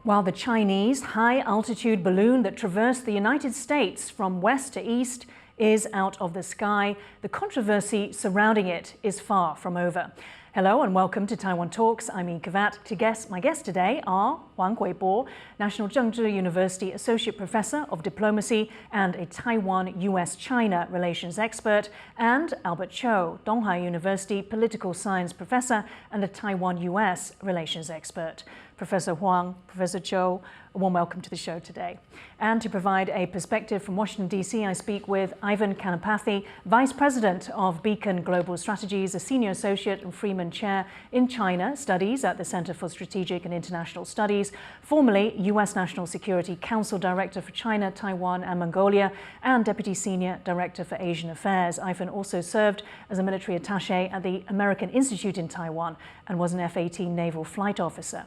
While the Chinese high-altitude balloon that traversed the United States from west to east is out of the sky, the controversy surrounding it is far from over. Hello and welcome to Taiwan Talks. I'm Yin Khvat. My guests today are Huang Kwei-bo, National Chengchi University Associate Professor of Diplomacy and a Taiwan-US-China relations expert, and Albert Chiu, Tunghai University Political Science Professor and a Taiwan-US relations expert. Professor Huang, Professor Chiu, a warm welcome to the show today. And to provide a perspective from Washington, D.C., I speak with Ivan Kanapathy, Vice President of Beacon Global Strategies, a Senior Associate and Freeman Chair in China Studies at the Center for Strategic and International Studies, formerly U.S. National Security Council Director for China, Taiwan and Mongolia, and Deputy Senior Director for Asian Affairs. Ivan also served as a military attache at the American Institute in Taiwan and was an F-18 naval flight officer.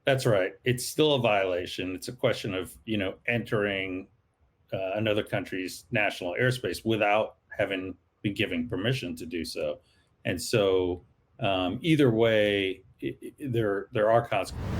That's right. It's still a violation. It's a question of, entering another country's national airspace without having been given permission to do so. And so either way, there are consequences.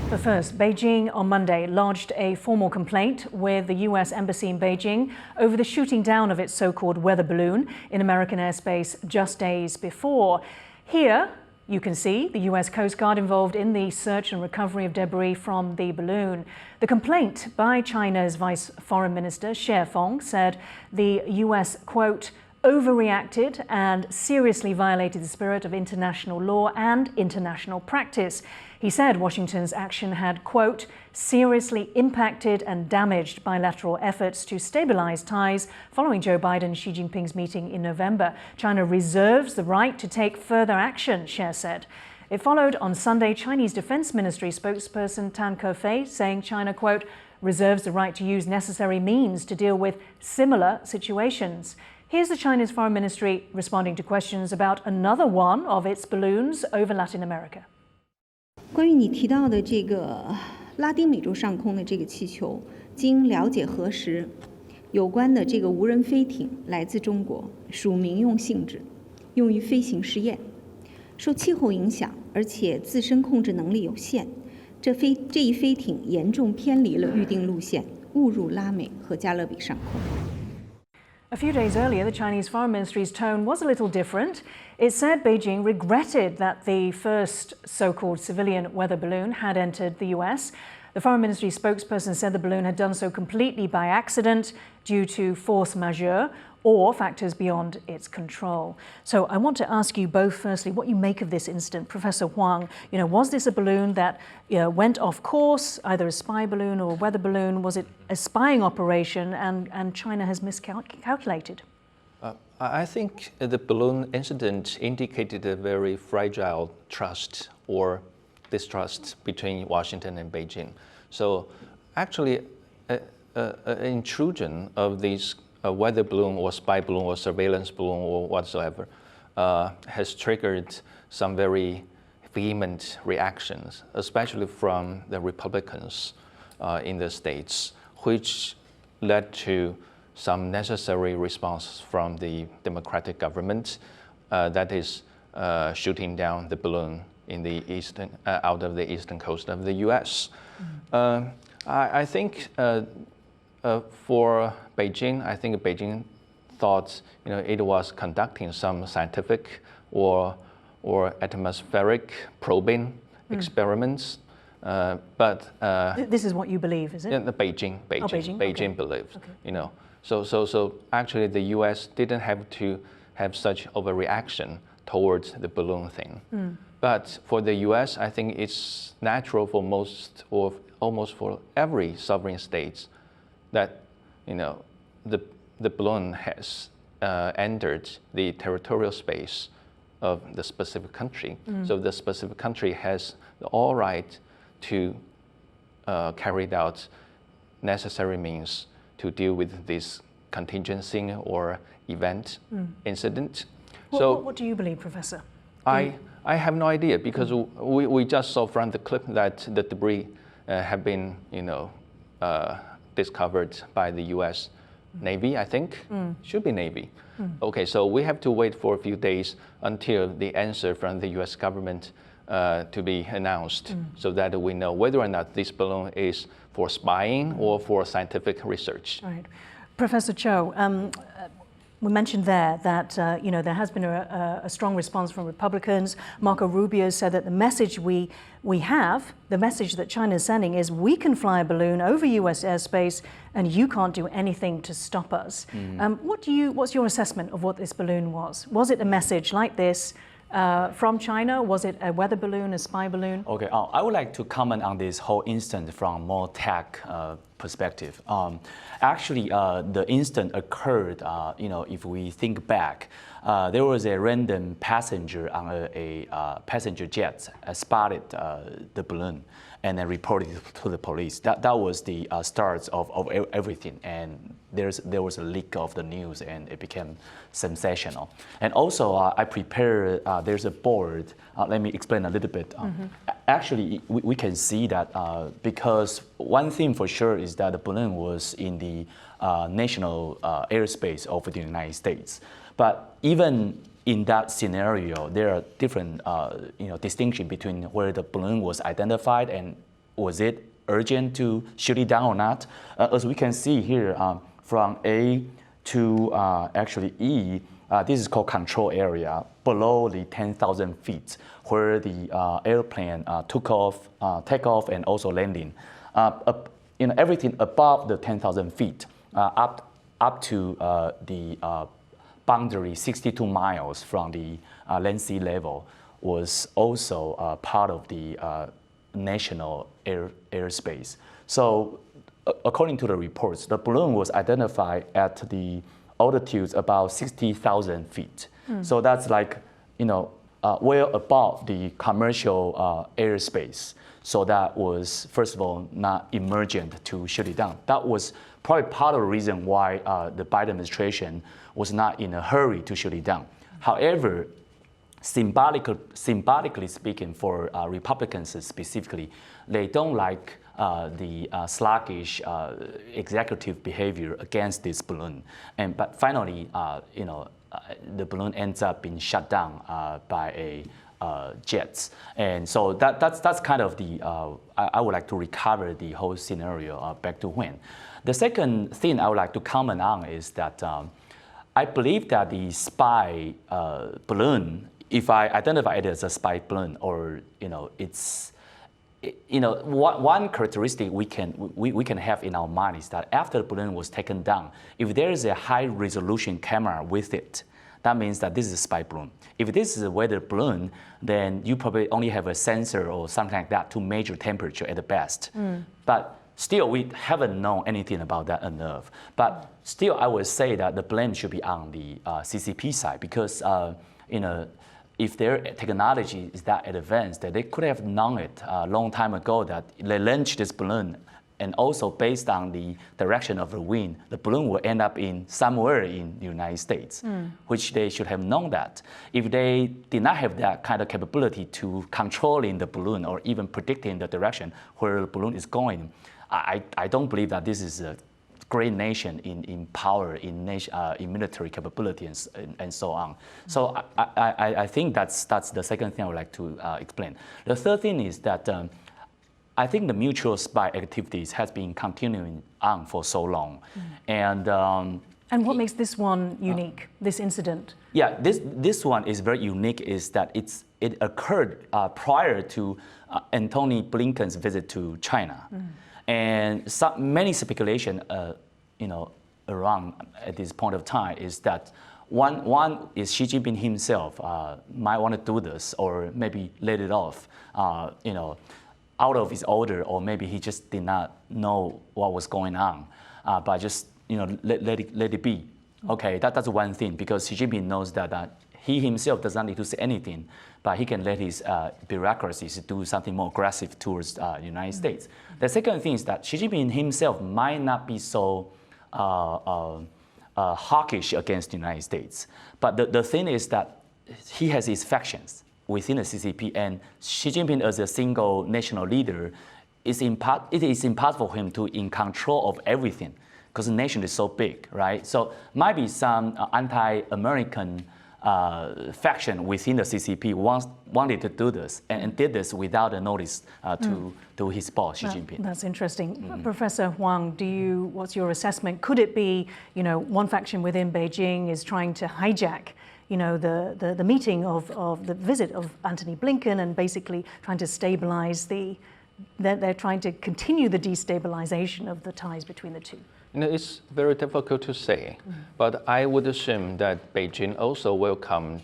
But first, Beijing on Monday lodged a formal complaint with the U.S. Embassy in Beijing over the shooting down of its so-called weather balloon in American airspace just days before. Here, you can see the U.S. Coast Guard involved in the search and recovery of debris from the balloon. The complaint by China's Vice Foreign Minister, Xie Feng, said the U.S., quote, overreacted and seriously violated the spirit of international law and international practice. He said Washington's action had, quote, seriously impacted and damaged bilateral efforts to stabilize ties following Joe Biden Xi Jinping's meeting in November. China reserves the right to take further action, Xie said. It followed on Sunday Chinese Defense Ministry spokesperson Tan Kefei saying China, quote, reserves the right to use necessary means to deal with similar situations. Here's the Chinese Foreign Ministry responding to questions about another one of its balloons over Latin America. 关于你提到的这个拉丁美洲上空的这个气球，经了解核实，有关的这个无人飞艇来自中国，属民用性质，用于飞行试验，受气候影响，而且自身控制能力有限，这一飞艇严重偏离了预定路线，误入拉美和加勒比上空。 A few days earlier, the Chinese Foreign Ministry's tone was a little different. It said Beijing regretted that the first so-called civilian weather balloon had entered the US. The Foreign Ministry spokesperson said the balloon had done so completely by accident due to force majeure or factors beyond its control. So I want to ask you both, firstly, what you make of this incident. Professor Huang, was this a balloon that went off course, either a spy balloon or a weather balloon? Was it a spying operation and China has miscalculated? I think the balloon incident indicated a very fragile trust or distrust between Washington and Beijing. So actually, an intrusion of these weather balloon or spy balloon or surveillance balloon or whatsoever has triggered some very vehement reactions, especially from the Republicans in the States, which led to some necessary response from the Democratic government that is shooting down the balloon in the out of the eastern coast of the U.S. I think for Beijing, I think Beijing thought it was conducting some scientific or atmospheric probing experiments, but this is what you believe, is it? Beijing okay. believed, okay. So actually the U.S. didn't have to have such overreaction towards the balloon thing. But for the U.S., I think it's natural for most or almost for every sovereign state that the balloon has entered the territorial space of the specific country. So the specific country has all right to carry out necessary means to deal with this contingency or event incident. What do you believe, Professor? I have no idea because we just saw from the clip that the debris have been discovered by the U.S. Navy, I think. Should be Navy. Okay, so we have to wait for a few days until the answer from the U.S. government to be announced so that we know whether or not this balloon is for spying or for scientific research. Right. Professor Chiu, we mentioned there that there has been a strong response from Republicans. Marco Rubio said that the message we have, the message that China is sending is we can fly a balloon over U.S. airspace and you can't do anything to stop us. What's your assessment of what this balloon was? Was it a message like this from China? Was it a weather balloon, a spy balloon? Okay, I would like to comment on this whole incident from more tech perspective. Actually, the incident occurred, if we think back, there was a random passenger on a passenger jet spotted the balloon and then reported it to the police. That was the start of everything, and there was a leak of the news and it became sensational. And also, I prepared, there's a board, let me explain a little bit. Actually, we can see that because one thing for sure is that the balloon was in the national airspace of the United States. But even in that scenario, there are different distinction between where the balloon was identified and was it urgent to shoot it down or not. As we can see here, from A to actually E, this is called control area, below the 10,000 feet, where the airplane took off, takeoff, and also landing. Everything above the 10,000 feet, up to the boundary 62 miles from the land sea level was also part of the national airspace. So according to the reports, the balloon was identified at the altitudes about 60,000 feet. So that's like, well above the commercial airspace. So that was, first of all, not emergent to shoot it down. That was probably part of the reason why the Biden administration was not in a hurry to shoot it down. However, symbolically speaking, for Republicans specifically, they don't like the sluggish executive behavior against this balloon. But finally, the balloon ends up being shut down by jets. And so that's kind of the, I would like to recover the whole scenario back to when. The second thing I would like to comment on is that I believe that the spy balloon, if I identify it as a spy balloon, or it's, one characteristic we can have in our mind is that after the balloon was taken down, if there is a high resolution camera with it, that means that this is a spy balloon. If this is a weather balloon, then you probably only have a sensor or something like that to measure temperature at the best. But still, we haven't known anything about that enough. But still, I would say that the blame should be on the CCP side, because if their technology is that advanced, that they could have known it a long time ago that they launched this balloon, and also based on the direction of the wind, the balloon will end up in somewhere in the United States, which they should have known that. If they did not have that kind of capability to controlling the balloon or even predicting the direction where the balloon is going, I don't believe that this is a great nation in power, in military capability, and so on. So I think that's the second thing I would like to explain. The third thing is that I think the mutual spy activities has been continuing on for so long. And what makes this one unique, this incident? Yeah, this one is very unique, is that it occurred prior to Antony Blinken's visit to China. And many speculation, around at this point of time is that one is Xi Jinping himself might want to do this, or maybe let it off, out of his order, or maybe he just did not know what was going on, but just let it be. Okay, that's one thing, because Xi Jinping knows that he himself does not need to say anything, but he can let his bureaucracies do something more aggressive towards the United States. The second thing is that Xi Jinping himself might not be so hawkish against the United States. But the thing is that he has his factions within the CCP, and Xi Jinping as a single national leader, it is impossible for him to in control of everything, because the nation is so big, right? So might be some anti-American faction within the CCP wanted to do this and did this without a notice to his boss, Xi Jinping. That's interesting. Professor Huang, what's your assessment? Could it be, one faction within Beijing is trying to hijack the meeting of the visit of Antony Blinken and basically trying to stabilize they're trying to continue the destabilization of the ties between the two? It's very difficult to say, but I would assume that Beijing also welcomed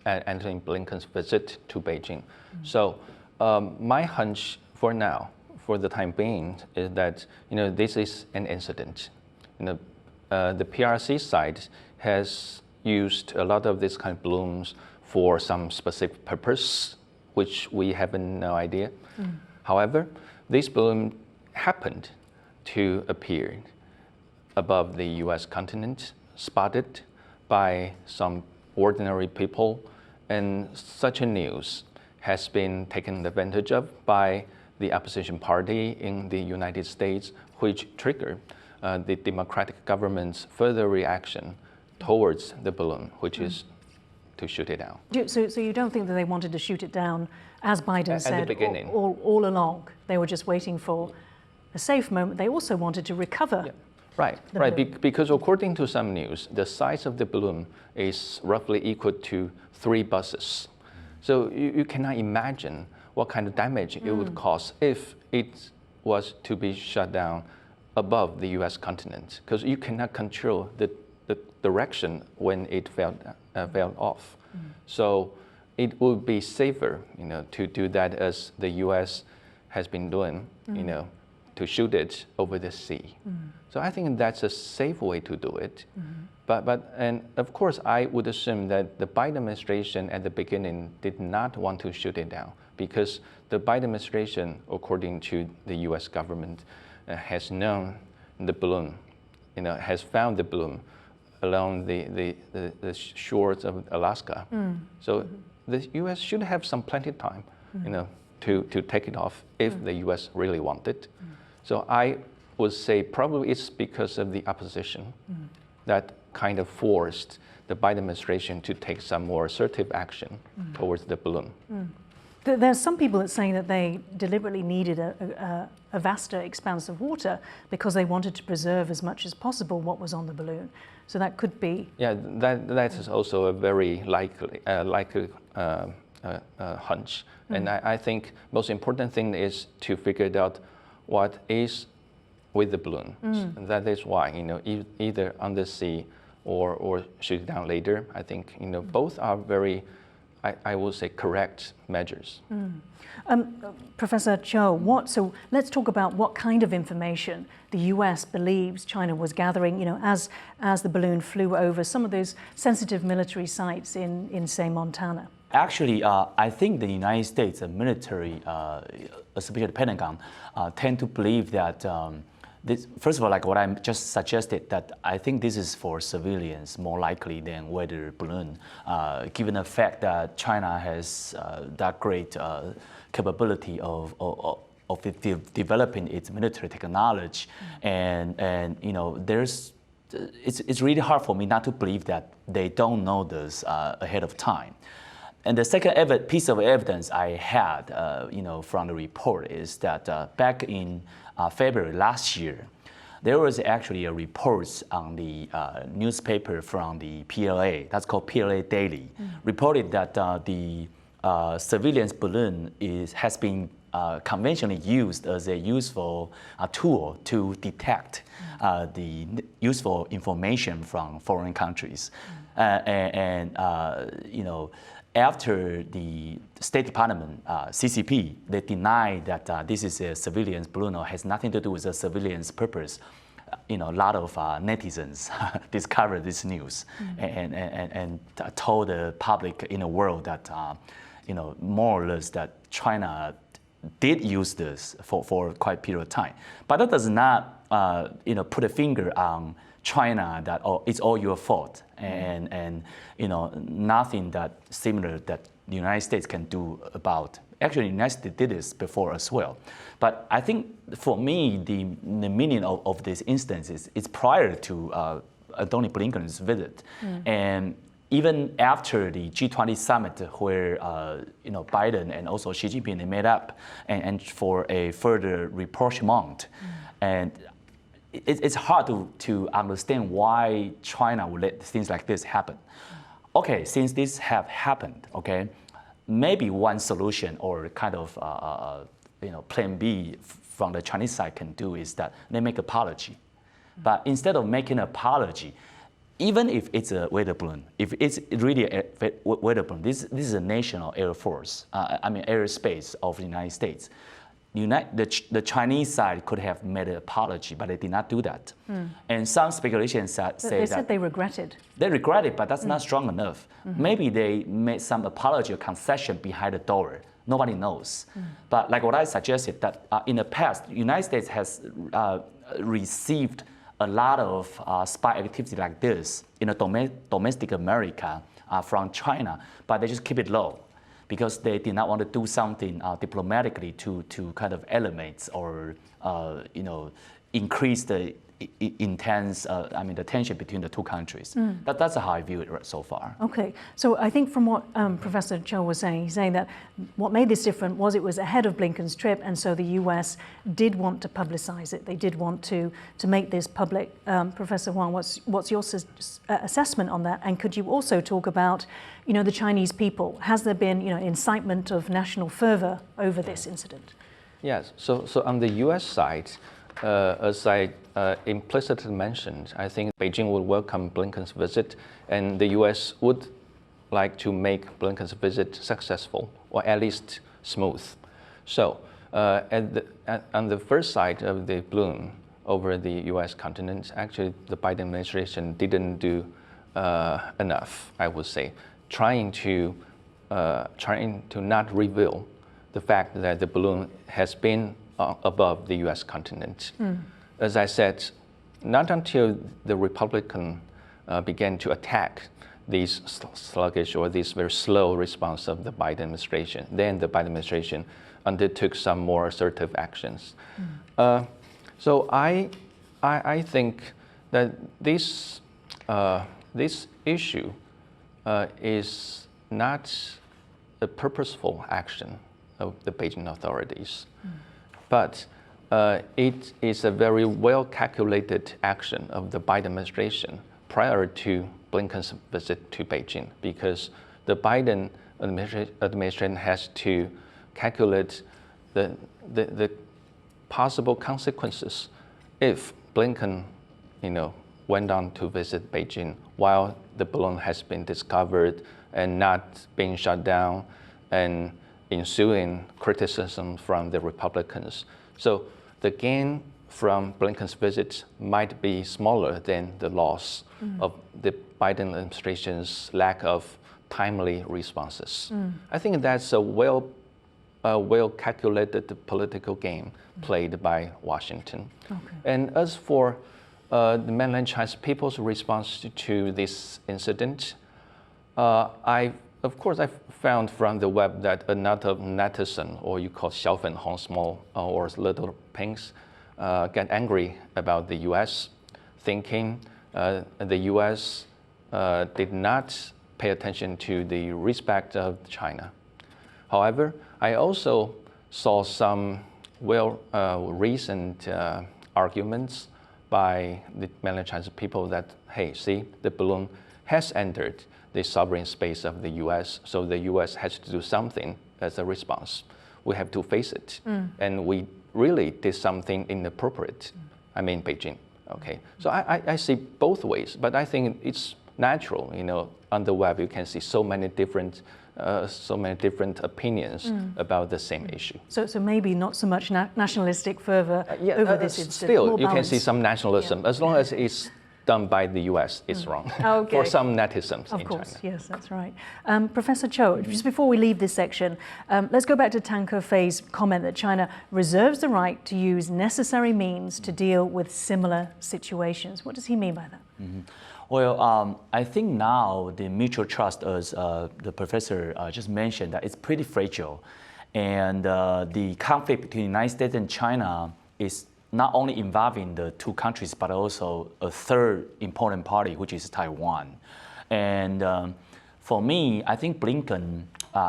Antony Blinken's visit to Beijing. So my hunch for now, for the time being, is that this is an incident. The PRC side has used a lot of these kind of balloons for some specific purpose, which we have no idea. However, this balloon happened to appear above the US continent, spotted by some ordinary people, and such a news has been taken advantage of by the opposition party in the United States, which triggered the democratic government's further reaction towards the balloon, which is to shoot it down. So you don't think that they wanted to shoot it down, as Biden said, at the beginning. All along? They were just waiting for a safe moment. They also wanted to recover. Yeah. Right. Because according to some news, the size of the balloon is roughly equal to 3 buses. So you cannot imagine what kind of damage it would cause if it was to be shot down above the US continent, because you cannot control the direction when it fell off. So it would be safer, to do that as the US has been doing, to shoot it over the sea. So I think that's a safe way to do it. And of course, I would assume that the Biden administration at the beginning did not want to shoot it down, because the Biden administration, according to the US government, has known the balloon, has found the balloon along the shores of Alaska. So the US should have some plenty of time, to take it off if the US really wanted. So I would say probably it's because of the opposition that kind of forced the Biden administration to take some more assertive action towards the balloon. There's some people that saying that they deliberately needed a vaster expanse of water because they wanted to preserve as much as possible what was on the balloon. So that could be. Yeah, that is also a very likely hunch. And I think most important thing is to figure out what is with the balloon. And that is why, either on the sea or shoot it down later. I think, both are very, I would say, correct measures. Professor Chiu, so let's talk about what kind of information the US believes China was gathering, as the balloon flew over some of those sensitive military sites in say, Montana. Actually, I think the United States military, especially the Pentagon, tend to believe that this, first of all, like what I just suggested, that I think this is for civilians more likely than weather balloon, given the fact that China has that great capability of developing its military technology, and it's really hard for me not to believe that they don't know this ahead of time. And the second piece of evidence I had, from the report is that back in February last year, there was actually a report on the newspaper from the PLA, that's called PLA Daily, reported that the surveillance balloon has been conventionally used as a useful tool to detect the useful information from foreign countries. After the State Department, CCP, they denied that this is a surveillance balloon or has nothing to do with a surveillance purpose. A lot of netizens discovered this news and told the public in the world that, more or less that China did use this for quite a period of time. But that does not, put a finger on China that it's all your fault, and nothing that similar that the United States can do about. Actually, the United States did this before as well. But I think for me, the meaning of this instance is prior to Antony Blinken's visit, and even after the G20 summit, where Biden and also Xi Jinping they met up and for a further rapprochement, and it's hard to understand why China would let things like this happen. Okay, since this have happened, okay, maybe one solution or kind of plan B from the Chinese side can do is that they make apology. But instead of making an apology, even if it's a weather balloon, if it's really a weather balloon, this is a national air force, airspace of the United States. The Chinese side could have made an apology, but they did not do that. And some speculations say they said they regretted. They regretted, but that's not strong enough. Maybe they made some apology or concession behind the door. Nobody knows. But like what I suggested, that in the past, the United States has received a lot of spy activity like this in a domestic America from China, but they just keep it low because they did not want to do something diplomatically to kind of elevate or increase the intense, the tension between the two countries. That's how I view it so far. Okay, so I think from what Professor Chiu was saying, he's saying that what made this different was it was ahead of Blinken's trip, and so the US did want to publicize it. They did want to make this public. Professor Huang, what's your assessment on that? And could you also talk about, the Chinese people? Has there been, incitement of national fervor over this incident? Yes, so on the US side, as I implicitly mentioned, I think Beijing would welcome Blinken's visit, and the U.S. would like to make Blinken's visit successful, or at least smooth. So on the first side of the balloon over the U.S. continent, actually the Biden administration didn't do enough, I would say, trying to not reveal the fact that the balloon has been above the U.S. continent. As I said, not until the Republican began to attack these sluggish or this very slow response of the Biden administration, then the Biden administration undertook some more assertive actions. So I think that this issue is not a purposeful action of the Beijing authorities. But it is a very well-calculated action of the Biden administration prior to Blinken's visit to Beijing, because the Biden administration has to calculate the possible consequences if Blinken, went on to visit Beijing while the balloon has been discovered and not being shut down, and ensuing criticism from the Republicans. So the gain from Blinken's visit might be smaller than the loss of the Biden administration's lack of timely responses. I think that's a well-calculated political game played by Washington. Okay. And as for the mainland Chinese people's response to this incident, Of course, I found from the web that a lot of netizen, or you call xiaofenhong, small or little pinks, get angry about the U.S., thinking the U.S. Did not pay attention to the respect of China. However, I also saw some recent arguments by the mainland Chinese people that, hey, see, the balloon has entered the sovereign space of the U.S., so the U.S. has to do something as a response. We have to face it. And we really did something inappropriate. I mean, Beijing, okay? So I see both ways, but I think it's natural, on the web you can see so many different opinions about the same issue. So maybe not so much nationalistic fervor over this incident. Still, you can see some nationalism, as long as it's done by the U.S. is wrong. Okay. For some netizens of in course, China. yes, that's right. Professor Chiu, just before we leave this section, let's go back to Tang Kefei's comment that China reserves the right to use necessary means to deal with similar situations. What does he mean by that? Well, I think now the mutual trust, as the professor just mentioned, that it's pretty fragile. And the conflict between the United States and China is not only involving the two countries, but also a third important party, which is Taiwan. And for me, I think Blinken,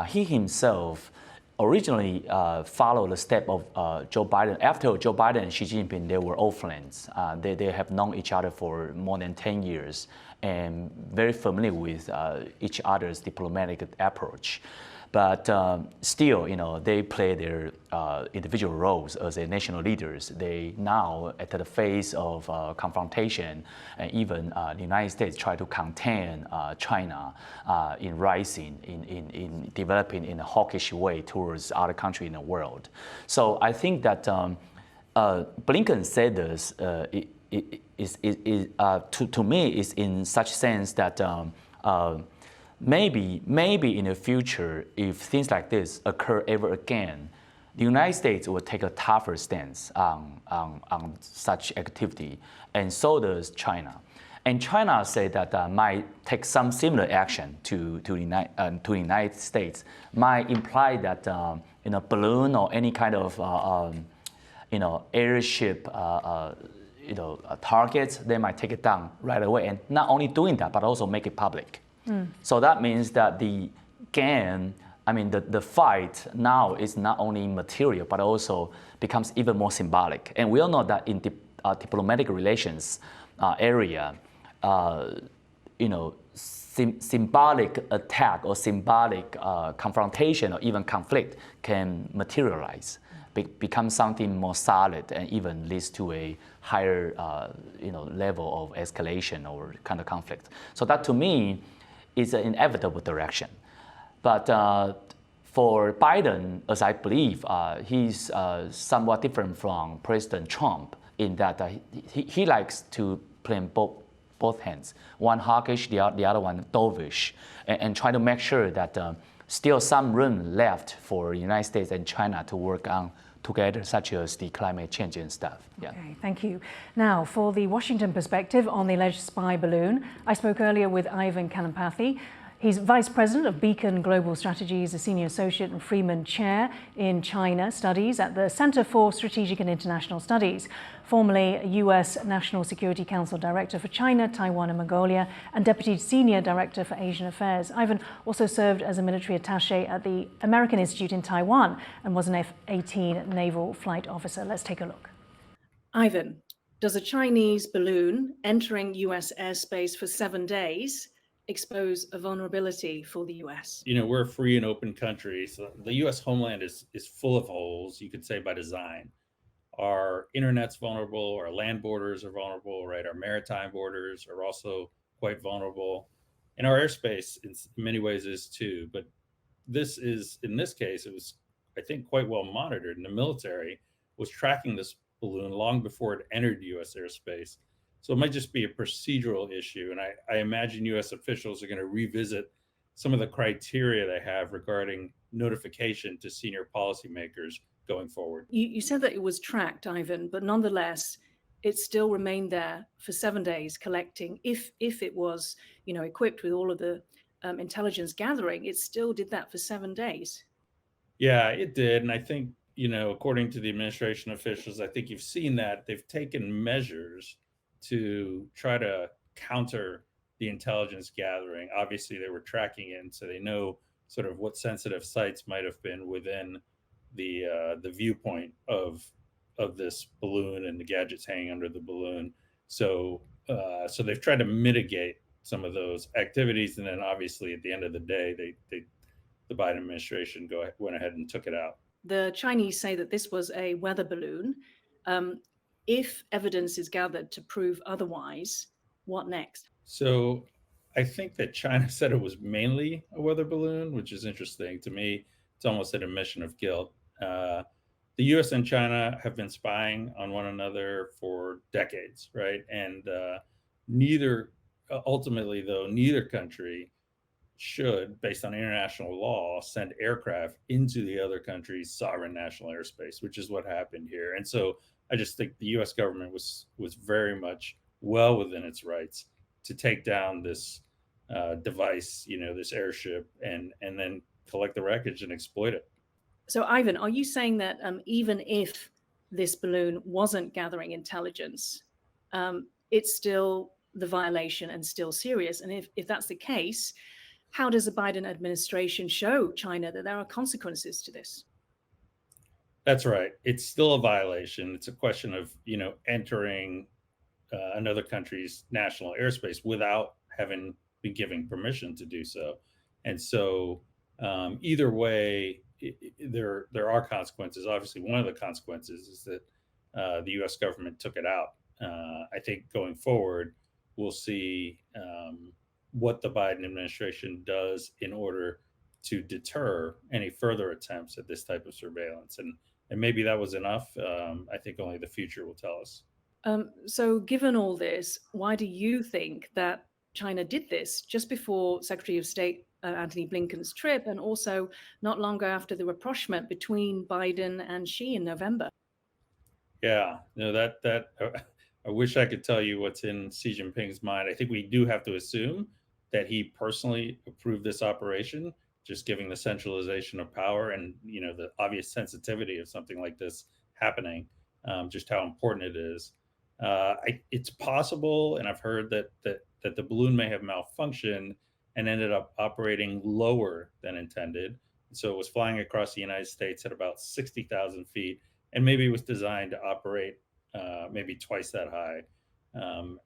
he himself originally followed the step of Joe Biden. After Joe Biden and Xi Jinping, they were old friends. They have known each other for more than 10 years and very familiar with each other's diplomatic approach. But still, they play their individual roles as a national leaders. They now, at the face of confrontation, and even the United States try to contain China in rising, in developing in a hawkish way towards other countries in the world. So I think that Blinken said this to me is in such sense that maybe in the future, if things like this occur ever again, the United States will take a tougher stance on such activity, and so does China. And China said that might take some similar action to the United States, might imply that balloon or any kind of airship targets, they might take it down right away, and not only doing that, but also make it public. So that means that the fight now is not only material, but also becomes even more symbolic. And we all know that in diplomatic relations area, symbolic attack or symbolic confrontation or even conflict can materialize, become something more solid, and even leads to a higher level of escalation or kind of conflict. So that, to me, is an inevitable direction. But for Biden, as I believe, he's somewhat different from President Trump in that he likes to play in both hands, one hawkish, the other one dovish, and try to make sure that still some room left for the United States and China to work on together, such as the climate change and stuff. Yeah. Okay, thank you. Now, for the Washington perspective on the alleged spy balloon, I spoke earlier with Ivan Kanapathy. He's Vice President of Beacon Global Strategies, a Senior Associate and Freeman Chair in China Studies at the Center for Strategic and International Studies, formerly U.S. National Security Council Director for China, Taiwan and Mongolia, and Deputy Senior Director for Asian Affairs. Ivan also served as a military attache at the American Institute in Taiwan and was an F-18 naval flight officer. Let's take a look. Ivan, does a Chinese balloon entering U.S. airspace for 7 days expose a vulnerability for the U.S.? We're a free and open country, so the U.S. homeland is full of holes, you could say, by design. Our internet's vulnerable, our land borders are vulnerable, right? Our maritime borders are also quite vulnerable. And our airspace in many ways is too. But in this case, it was, I think, quite well monitored. And the military was tracking this balloon long before it entered U.S. airspace. So it might just be a procedural issue. And I imagine U.S. officials are going to revisit some of the criteria they have regarding notification to senior policymakers going forward. You said that it was tracked, Ivan, but nonetheless, it still remained there for 7 days collecting. If it was, equipped with all of the intelligence gathering, it still did that for 7 days. Yeah, it did. And I think, according to the administration officials, I think you've seen that they've taken measures to try to counter the intelligence gathering. Obviously, they were tracking it, so they know sort of what sensitive sites might have been within the viewpoint of this balloon and the gadgets hanging under the balloon. So they've tried to mitigate some of those activities, and then obviously at the end of the day, the Biden administration went ahead and took it out. The Chinese say that this was a weather balloon. If evidence is gathered to prove otherwise, what next? So I think that China said it was mainly a weather balloon, which is interesting. To me, it's almost an admission of guilt. The U.S. and China have been spying on one another for decades, right? And neither country should, based on international law, send aircraft into the other country's sovereign national airspace, which is what happened here. And so I just think the U.S. government was very much well within its rights to take down this device, this airship, and then collect the wreckage and exploit it. So, Ivan, are you saying that even if this balloon wasn't gathering intelligence, it still the violation and still serious? And if that's the case, how does the Biden administration show China that there are consequences to this? That's right. It's still a violation. It's a question of, entering another country's national airspace without having been given permission to do so. And so either way, there are consequences. Obviously, one of the consequences is that the U.S. government took it out. I think going forward, we'll see what the Biden administration does in order to deter any further attempts at this type of surveillance. And maybe that was enough. I think only the future will tell us. So given all this, why do you think that China did this just before Secretary of State Antony Blinken's trip, and also not long after the rapprochement between Biden and Xi in November? Yeah, that I wish I could tell you what's in Xi Jinping's mind. I think we do have to assume that he personally approved this operation, just giving the centralization of power and the obvious sensitivity of something like this happening, just how important it is. It's possible, and I've heard that the balloon may have malfunctioned and ended up operating lower than intended. So it was flying across the United States at about 60,000 feet, and maybe it was designed to operate maybe twice that high.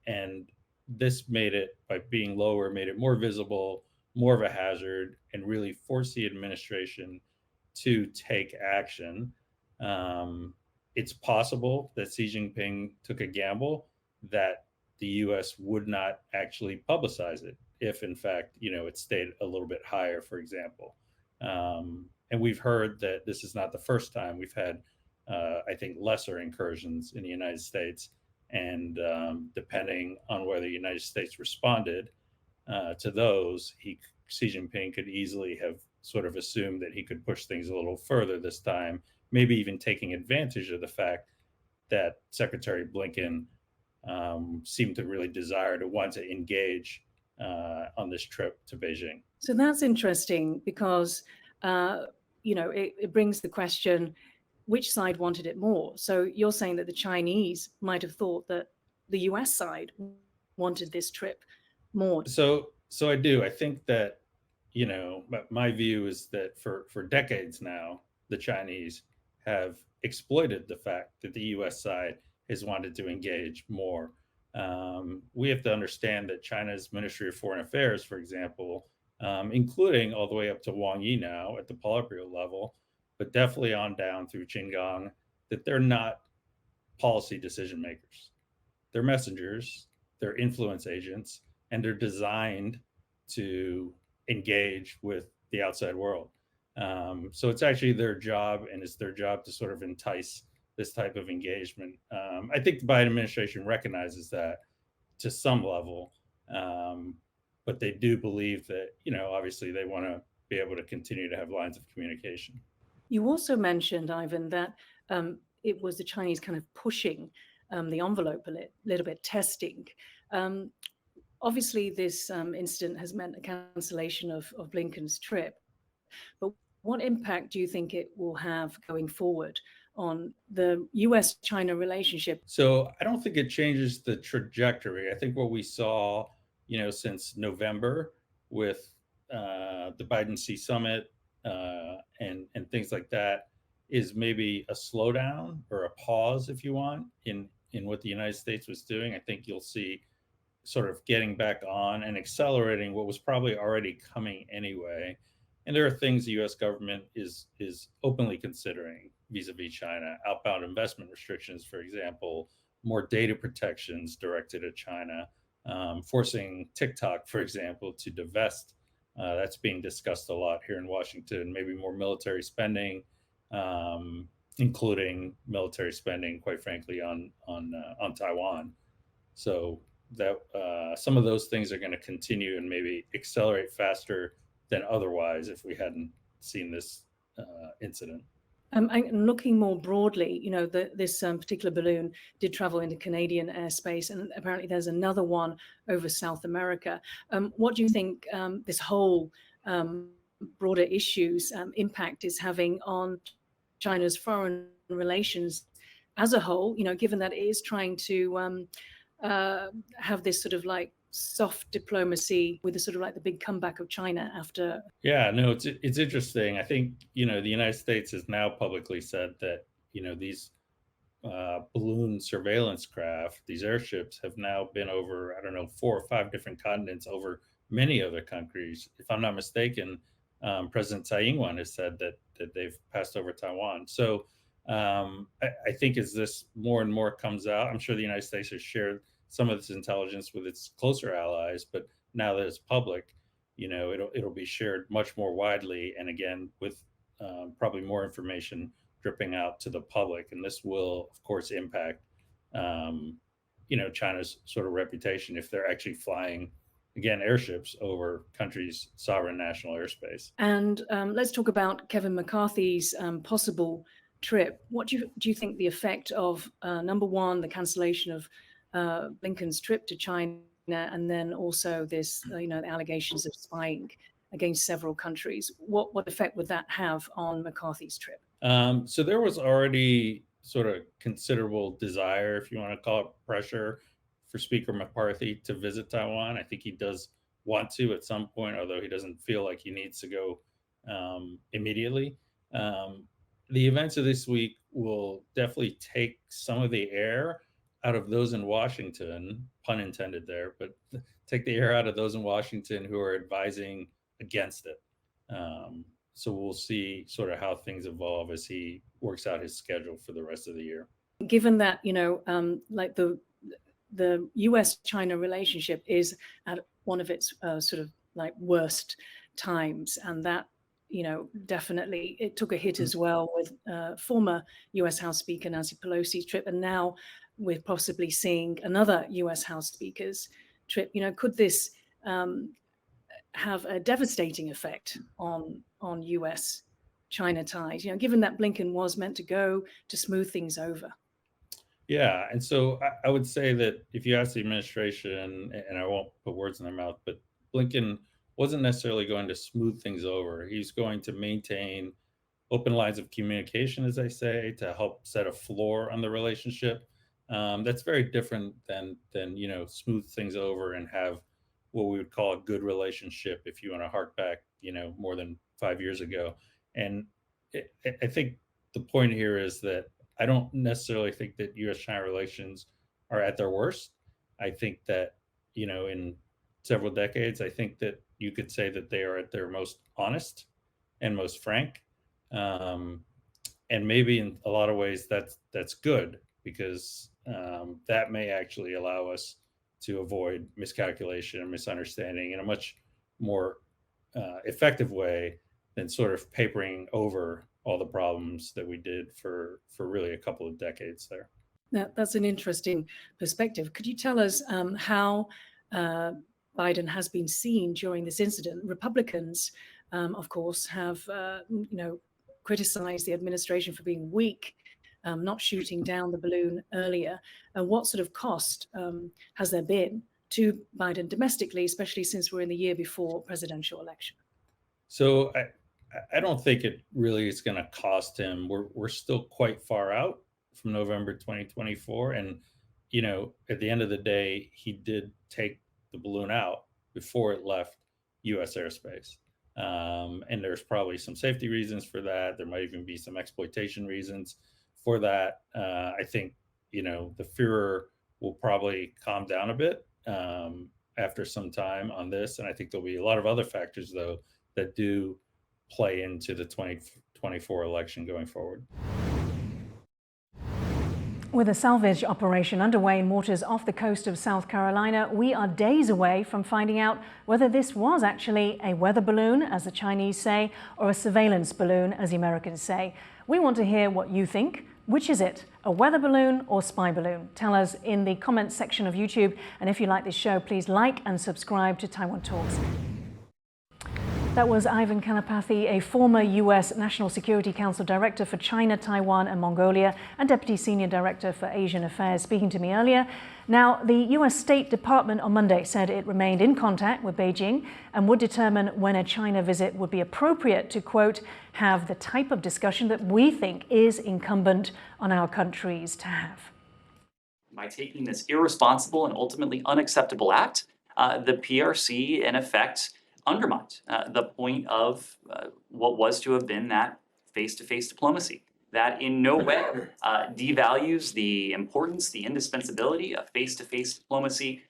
And this made it, by being lower, made it more visible, more of a hazard, and really forced the administration to take action. It's possible that Xi Jinping took a gamble that the U.S. would not actually publicize it if, in fact, it stayed a little bit higher, for example. And we've heard that this is not the first time. We've had, I think, lesser incursions in the United States. And depending on whether the United States responded to those, Xi Jinping could easily have sort of assumed that he could push things a little further this time, maybe even taking advantage of the fact that Secretary Blinken seemed to really desire to want to engage on this trip to Beijing. So that's interesting because, it brings the question, which side wanted it more? So you're saying that the Chinese might have thought that the US side wanted this trip more. So I do. I think that, my view is that for decades now, the Chinese have exploited the fact that the US side has wanted to engage more. We have to understand that China's Ministry of Foreign Affairs, for example, including all the way up to Wang now at the Politburo level, but definitely on down through Qinggang, that they're not policy decision makers. They're messengers, they're influence agents, and they're designed to engage with the outside world. So it's actually their job, and it's their job to sort of entice this type of engagement. I think the Biden administration recognizes that to some level, but they do believe that, obviously they want to be able to continue to have lines of communication. You also mentioned, Ivan, that it was the Chinese kind of pushing the envelope a little bit, testing. Obviously, this incident has meant a cancellation of Blinken's trip. But what impact do you think it will have going forward on the U.S.-China relationship? So I don't think it changes the trajectory. I think what we saw, since November with the Biden-Xi summit and things like that is maybe a slowdown or a pause, if you want, in what the United States was doing. I think you'll see sort of getting back on and accelerating what was probably already coming anyway. And there are things the U.S. government is openly considering vis-a-vis China: outbound investment restrictions, for example, more data protections directed at China, forcing TikTok, for example, to divest. That's being discussed a lot here in Washington. Maybe more military spending, including military spending, quite frankly, on Taiwan. So that some of those things are going to continue and maybe accelerate faster than otherwise if we hadn't seen this incident. And looking more broadly, this particular balloon did travel into Canadian airspace, and apparently there's another one over South America. What do you think this whole broader issues impact is having on China's foreign relations as a whole, given that it is trying to have this sort of like soft diplomacy with the sort of like the big comeback of China after? Yeah, no, it's interesting. I think, you know, the United States has now publicly said that, you know, these balloon surveillance craft, these airships have now been over, I don't know, 4 or 5 different continents over many other countries. If I'm not mistaken, President Tsai Ing-wen has said that they've passed over Taiwan. So I think as this more and more comes out, I'm sure the United States has shared some of this intelligence with its closer allies, but now that it's public, you know, it'll be shared much more widely, and again with probably more information dripping out to the public, and this will, of course, impact, you know, China's sort of reputation if they're actually flying, again, airships over countries' sovereign national airspace. And let's talk about Kevin McCarthy's possible trip. What do you think the effect of number one, the cancellation of Blinken's trip to China, and then also this, you know, the allegations of spying against several countries? What effect would that have on McCarthy's trip? So there was already sort of considerable desire, if you want to call it pressure, for Speaker McCarthy to visit Taiwan. I think he does want to at some point, although he doesn't feel like he needs to go immediately. The events of this week will definitely take some of the air out of those in Washington, pun intended there, but take the air out of those in Washington who are advising against it. So we'll see sort of how things evolve as he works out his schedule for the rest of the year. Given that, you know, like the U.S.-China relationship is at one of its sort of like worst times, and that, you know, definitely it took a hit as well with former U.S. House Speaker Nancy Pelosi's trip, and now we're possibly seeing another U.S. House Speaker's trip. You know, could this have a devastating effect on U.S.-China ties? You know, given that Blinken was meant to go to smooth things over. Yeah, and so I would say that if you ask the administration, and I won't put words in their mouth, but Blinken wasn't necessarily going to smooth things over. He's going to maintain open lines of communication, as I say, to help set a floor on the relationship. That's very different than you know, smooth things over and have what we would call a good relationship, if you want to hark back, you know, more than 5 years ago. And I think the point here is that I don't necessarily think that U.S.-China relations are at their worst. I think that, you know, in several decades, I think that you could say that they are at their most honest and most frank. And maybe in a lot of ways that's good, because that may actually allow us to avoid miscalculation and misunderstanding in a much more effective way than sort of papering over all the problems that we did for really a couple of decades there. Now, that's an interesting perspective. Could you tell us how Biden has been seen during this incident? Republicans, of course, have you know, criticized the administration for being weak, not shooting down the balloon earlier. What sort of cost has there been to Biden domestically, especially since we're in the year before presidential election? So I don't think it really is going to cost him. We're still quite far out from November 2024, and you know, at the end of the day, he did take the balloon out before it left U.S. airspace, and there's probably some safety reasons for that. There might even be some exploitation reasons for that. I think, you know, the furor will probably calm down a bit after some time on this, and I think there'll be a lot of other factors though that do play into the 2024 election going forward. With a salvage operation underway in waters off the coast of South Carolina, we are days away from finding out whether this was actually a weather balloon, as the Chinese say, or a surveillance balloon, as the Americans say. We want to hear what you think. Which is it, a weather balloon or spy balloon? Tell us in the comments section of YouTube. And if you like this show, please like and subscribe to Taiwan Talks. That was Ivan Kanapathy, a former U.S. National Security Council Director for China, Taiwan and Mongolia, and Deputy Senior Director for Asian Affairs, speaking to me earlier. Now, the U.S. State Department on Monday said it remained in contact with Beijing and would determine when a China visit would be appropriate to, quote, have the type of discussion that we think is incumbent on our countries to have. by taking this irresponsible and ultimately unacceptable act, the PRC, in effect, undermined the point of what was to have been that face-to-face diplomacy. That in no way devalues the importance, the indispensability of face-to-face diplomacy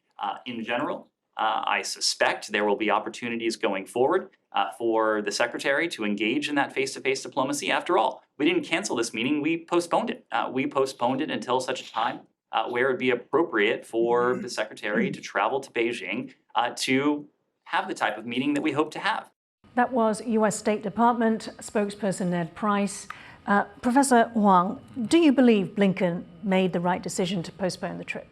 in general. I suspect there will be opportunities going forward for the Secretary to engage in that face-to-face diplomacy. After all, we didn't cancel this meeting, we postponed it. We postponed it until such a time where it would be appropriate for the Secretary to travel to Beijing to have the type of meeting that we hope to have. That was U.S. State Department spokesperson Ned Price. Professor Huang, do you believe Blinken made the right decision to postpone the trip?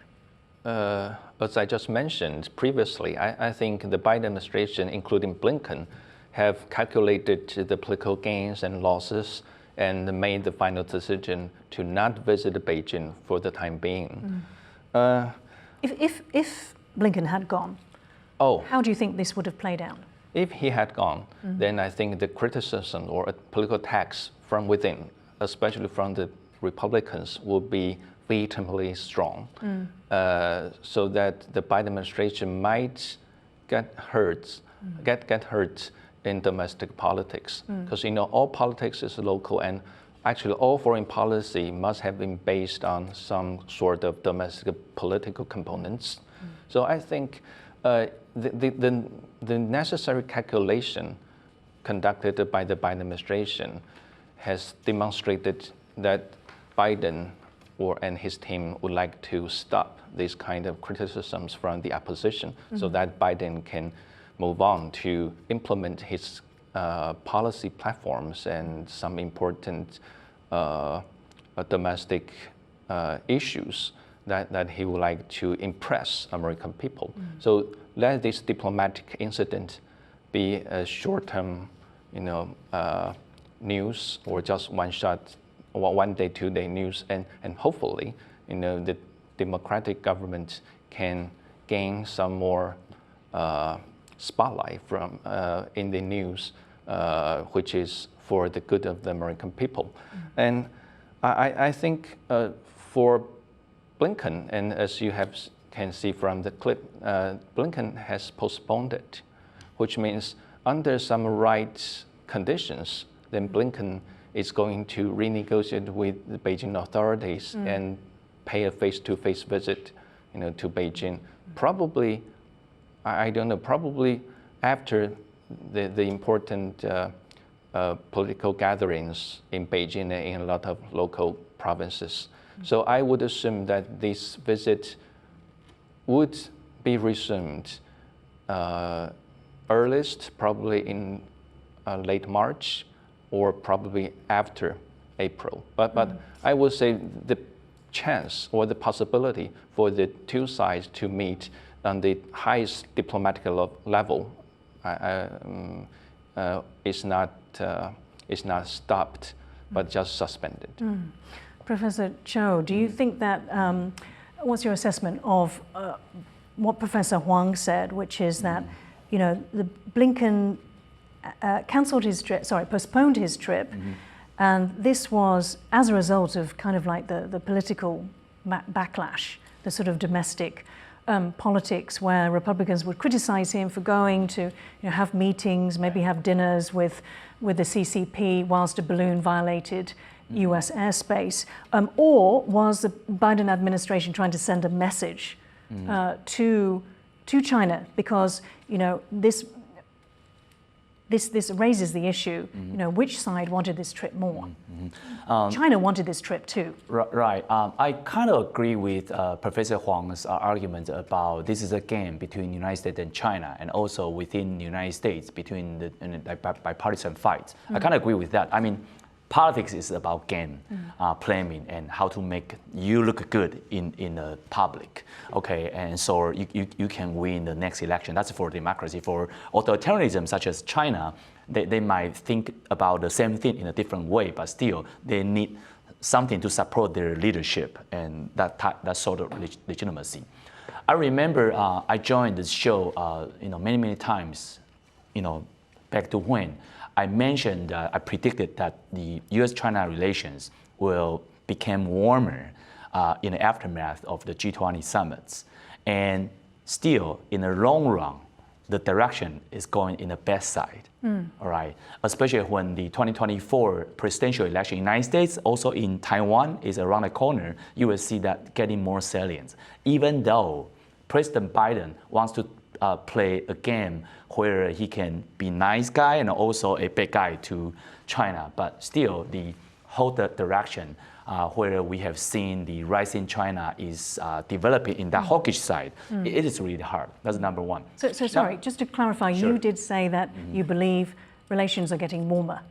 As I just mentioned previously, I think the Biden administration, including Blinken, have calculated the political gains and losses and made the final decision to not visit Beijing for the time being. If Blinken had gone, how do you think this would have played out? If he had gone, then I think the criticism or political attacks from within, especially from the Republicans, would be vehemently strong, so that the Biden administration might get hurt in domestic politics. Because all politics is local, and actually all foreign policy must have been based on some sort of domestic political components. So I think the necessary calculation conducted by the Biden administration has demonstrated that Biden and his team would like to stop these kind of criticisms from the opposition, so that Biden can move on to implement his policy platforms and some important domestic issues that he would like to impress American people. So let this diplomatic incident be a short-term, news, or just one day, 2 day news, and hopefully, the democratic government can gain some more spotlight from in the news, which is for the good of the American people. And I think for Blinken, and as you can see from the clip, Blinken has postponed it, which means under some right conditions, then Blinken is going to renegotiate with the Beijing authorities and pay a face-to-face visit, to Beijing. Probably, I don't know, probably after the important political gatherings in Beijing and in a lot of local provinces. So I would assume that this visit would be resumed earliest, probably in late March, or probably after April. But I would say the chance or the possibility for the two sides to meet on the highest diplomatic level is not stopped, but just suspended. Professor Chiu, do you think that, what's your assessment of what Professor Huang said, which is that, the Blinken postponed his trip, and this was as a result of kind of like the political backlash, the sort of domestic politics where Republicans would criticize him for going to have meetings, maybe have dinners with the CCP whilst a balloon violated US airspace, or was the Biden administration trying to send a message to China, because this raises the issue, which side wanted this trip more? China wanted this trip too. Right. I kind of agree with Professor Huang's argument about this is a game between the United States and China, and also within the United States between the bipartisan fights. I kind of agree with that. I mean, politics is about game playing and how to make you look good in the public, okay? And so you can win the next election. That's for democracy. For authoritarianism, such as China, they might think about the same thing in a different way, but still they need something to support their leadership and that sort of legitimacy. I remember I joined this show, many times, back to when I mentioned, I predicted that the U.S.-China relations will become warmer in the aftermath of the G20 summits. And still, in the long run, the direction is going in the best side, all right? Especially when the 2024 presidential election in the United States, also in Taiwan, is around the corner, you will see that getting more salient. Even though President Biden wants to play a game where he can be nice guy and also a bad guy to China, but still the whole direction where we have seen the rise in China is developing in that hawkish side. It is really hard. That's number one. So sorry, just to clarify, Sure. you did say that you believe relations are getting warmer.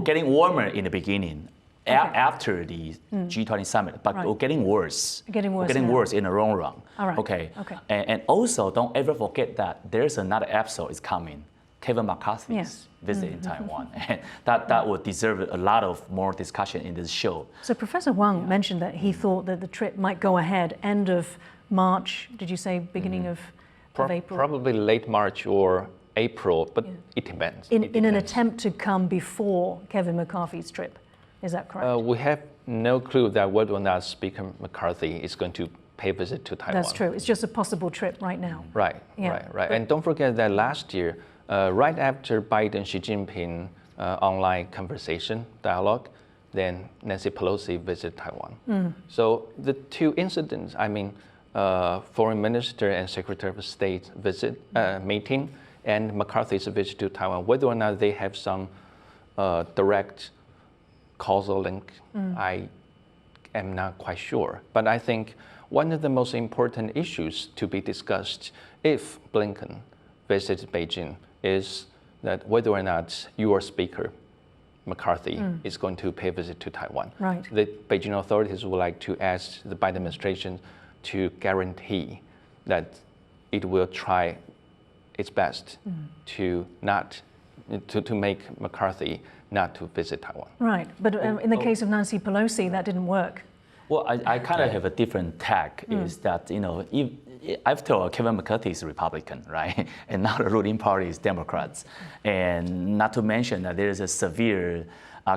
Getting warmer in the beginning, Okay. after the G20 summit, but Right. getting worse. Getting worse Getting now. worse in the long run. All right. Okay. Okay. And also, don't ever forget that there's another episode is coming. Kevin McCarthy's Yes. visit in Taiwan. And that would deserve a lot of more discussion in this show. So Professor Huang mentioned that he thought that the trip might go ahead end of March. Did you say beginning of April? Probably late March or April, but it depends. In It an depends. attempt to come before Kevin McCarthy's trip. Is that correct? We have no clue that whether or not Speaker McCarthy is going to pay a visit to Taiwan. That's true. It's just a possible trip right now. Right, Yeah, right. but- And don't forget that last year, right after Biden-Xi Jinping online conversation, dialogue, then Nancy Pelosi visited Taiwan. So the two incidents, Foreign Minister and Secretary of State meeting, and McCarthy's visit to Taiwan, whether or not they have some direct causal link, I am not quite sure. But I think one of the most important issues to be discussed if Blinken visits Beijing is that whether or not your speaker, McCarthy, is going to pay a visit to Taiwan. Right. The Beijing authorities would like to ask the Biden administration to guarantee that it will try its best to make McCarthy not to visit Taiwan. Right. But in the case of Nancy Pelosi, that didn't work. Well, I kind of have a different tack. Is that after all, Kevin McCarthy is a Republican, right? And now the ruling party is Democrats, and not to mention that there is a severe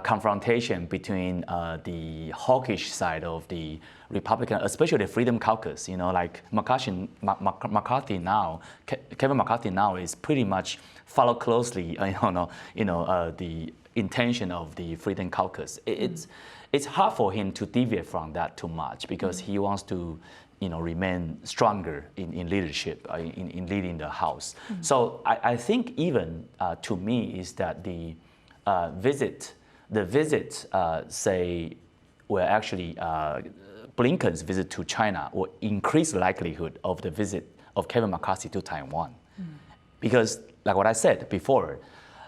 confrontation between the hawkish side of the Republican, especially the Freedom Caucus. Like McCarthy now, Kevin McCarthy now is pretty much follow closely. The intention of the Freedom Caucus. It's hard for him to deviate from that too much because he wants to, remain stronger in leadership, in leading the House. So I think even to me is that the visit, say, well, actually, Blinken's visit to China will increase the likelihood of the visit of Kevin McCarthy to Taiwan. Because, like what I said before,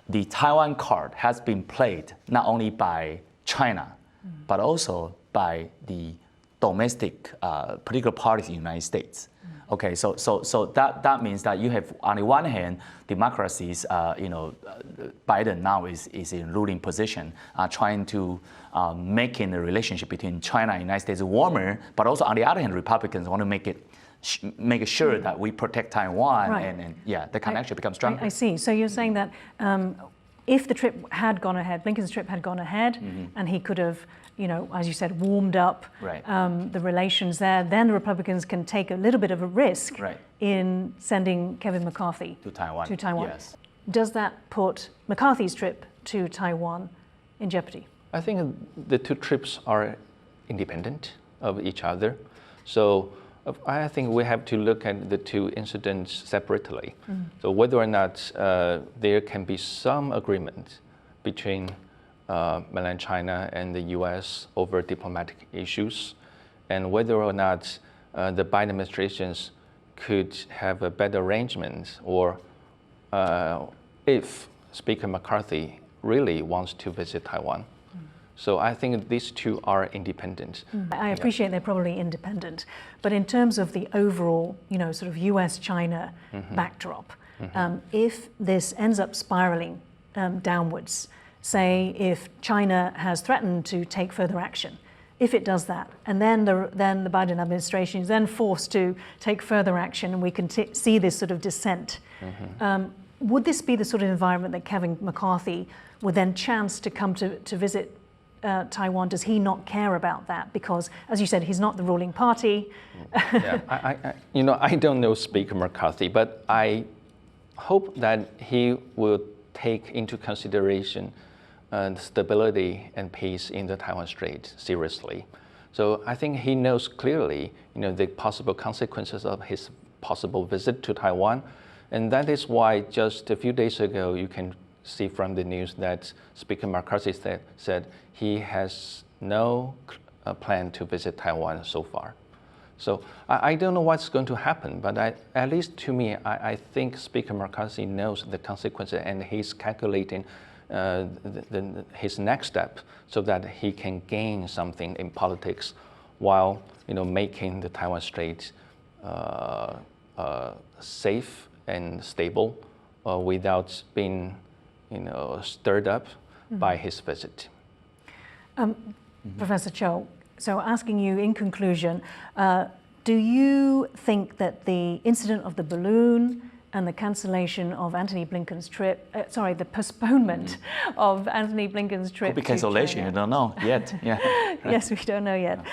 the Taiwan card has been played not only by China, but also by the domestic political parties in the United States. Okay, so that means that you have, on the one hand, democracies, Biden now is in ruling position, trying to making the relationship between China and the United States warmer, but also on the other hand, Republicans want to make sure that we protect Taiwan, Right. and the connection becomes stronger. I see. So you're saying that if the trip had gone ahead, Blinken's trip had gone ahead, and he could have, as you said, warmed up Right. the relations there, then the Republicans can take a little bit of a risk Right. in sending Kevin McCarthy To Taiwan. Yes. Does that put McCarthy's trip to Taiwan in jeopardy? I think the two trips are independent of each other. So I think we have to look at the two incidents separately. So whether or not there can be some agreement between mainland China and the US over diplomatic issues, and whether or not the Biden administrations could have a better arrangement, or if Speaker McCarthy really wants to visit Taiwan. So I think these two are independent. I appreciate they're probably independent, but in terms of the overall, sort of U.S.-China backdrop, if this ends up spiraling downwards, say if China has threatened to take further action, if it does that, and then the Biden administration is then forced to take further action, and we can see this sort of descent, would this be the sort of environment that Kevin McCarthy would then chance to come to visit Taiwan? Does he not care about that? Because, as you said, he's not the ruling party. Yeah, I don't know Speaker McCarthy, but I hope that he will take into consideration stability and peace in the Taiwan Strait seriously. So I think he knows clearly, the possible consequences of his possible visit to Taiwan, and that is why just a few days ago you can see from the news that Speaker McCarthy said he has no plan to visit Taiwan so far. So I don't know what's going to happen, but at least to me, I think Speaker McCarthy knows the consequences and he's calculating his next step so that he can gain something in politics while making the Taiwan Strait safe and stable without being stirred up by his visit. Professor Chiu, so asking you in conclusion, do you think that the incident of the balloon and the cancellation of Antony Blinken's trip, the postponement of Antony Blinken's trip could be cancellation, you don't know yet. Yeah. Yes, we don't know yet.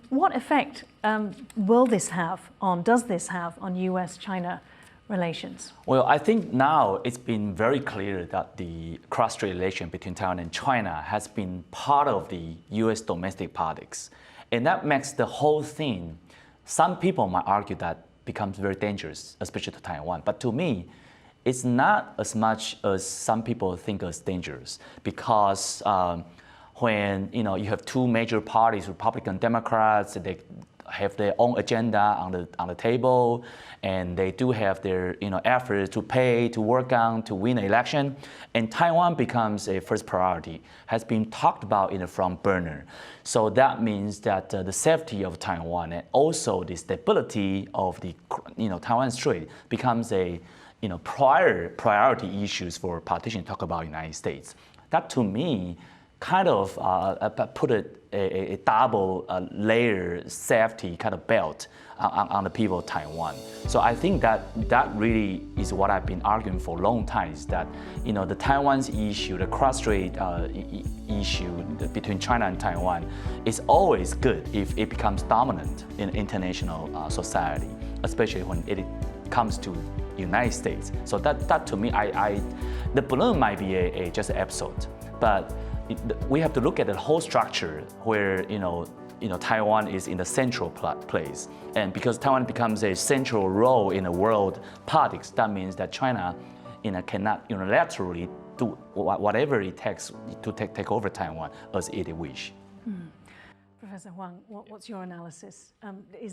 What effect does this have on U.S.-China relations? Well, I think now it's been very clear that the cross-strait relation between Taiwan and China has been part of the U.S. domestic politics. And that makes the whole thing, some people might argue that becomes very dangerous, especially to Taiwan. But to me, it's not as much as some people think as dangerous, because when you have two major parties, Republican, Democrats, they have their own agenda on the table, and they do have their efforts to pay, to work on, to win an election, and Taiwan becomes a first priority, has been talked about in the front burner. So that means that the safety of Taiwan and also the stability of the Taiwan Strait becomes a priority issues for politicians to talk about in the United States. That to me kind of put a double layer safety kind of belt on the people of Taiwan. So I think that really is what I've been arguing for a long time, is that the Taiwan's issue, the cross-strait issue between China and Taiwan is always good if it becomes dominant in international society, especially when it comes to United States. So that to me, the balloon might be just an episode, but we have to look at the whole structure where Taiwan is in the central place, and because Taiwan becomes a central role in the world politics, that means that China cannot unilaterally do whatever it takes to take over Taiwan as it wish. Professor Huang, what's your analysis?